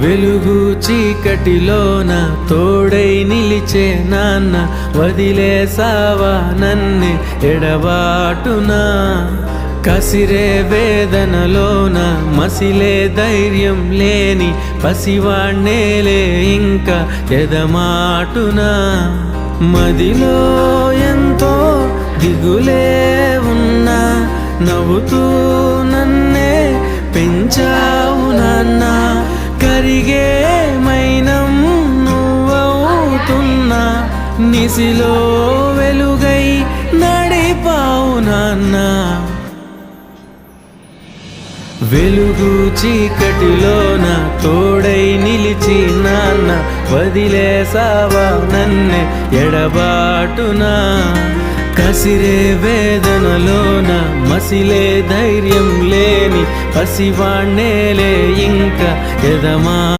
వెలుగు చీకటిలోన తోడై నిలిచే నాన్న, వదిలేసావా నన్నే ఎడబాటునా. కసిరే వేదనలోన మసిలే ధైర్యం లేని పసివాణ్ణేలే ఇంకా ఎదమాటునా. మదిలో ఎంతో దిగులే ఉన్నా, నవ్వుతూ నన్నే పెంచావు నాన్న. కరిగే మైనం నువ్వవుతున్నా, నిసిలో వెలుగై నడిపావు నాన్న. వెలుగు చీకటిలోన తోడై నిలిచి నాన్న, వదిలేసావా నన్నే ఎడబాటునా. కసిరే వేదనలోన మసిలే ధైర్యం లేని పసివాణ్ణేలే ఇంకా ఎదమా.